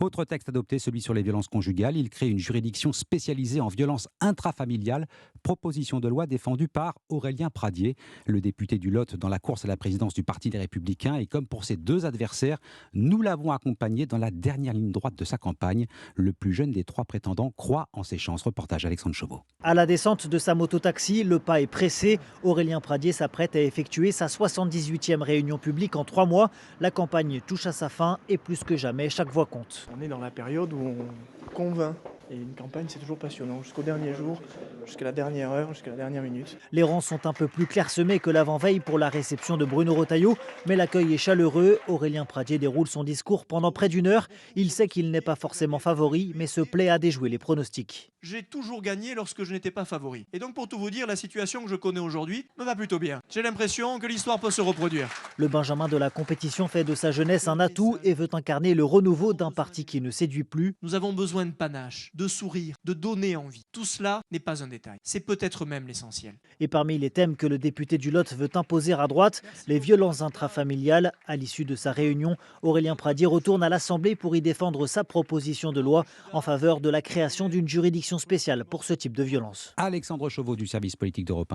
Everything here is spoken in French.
Autre texte adopté, celui sur les violences conjugales. Il crée une juridiction spécialisée en violences intrafamiliales. Proposition de loi défendue par Aurélien Pradier, le député du Lot dans la course à la présidence du Parti des Républicains. Et comme pour ses deux adversaires, nous l'avons accompagné dans la dernière ligne droite de sa campagne. Le plus jeune des trois prétendants croit en ses chances. Reportage Alexandre Chauveau. À la descente de sa moto-taxi, le pas est pressé. Aurélien Pradier s'apprête à effectuer sa 78e réunion publique en 3 mois. La campagne touche à sa fin et plus que jamais, chaque voix compte. On est dans la période où on convainc. Et une campagne, c'est toujours passionnant, jusqu'au dernier jour, jusqu'à la dernière heure, jusqu'à la dernière minute. Les rangs sont un peu plus clairsemés que l'avant-veille pour la réception de Bruno Retailleau, mais l'accueil est chaleureux. Aurélien Pradier déroule son discours pendant près d'une heure. Il sait qu'il n'est pas forcément favori, mais se plaît à déjouer les pronostics. J'ai toujours gagné lorsque je n'étais pas favori. Et donc pour tout vous dire, la situation que je connais aujourd'hui me va plutôt bien. J'ai l'impression que l'histoire peut se reproduire. Le Benjamin de la compétition fait de sa jeunesse un atout et veut incarner le renouveau d'un parti qui ne séduit plus. Nous avons besoin de panache, de sourire, de donner envie. Tout cela n'est pas un détail. C'est peut-être même l'essentiel. Et parmi les thèmes que le député du Lot veut imposer à droite, les violences intrafamiliales. À l'issue de sa réunion, Aurélien Pradier retourne à l'Assemblée pour y défendre sa proposition de loi en faveur de la création d'une juridiction spéciale pour ce type de violence. Alexandre Chauveau du service politique d'Europe 1.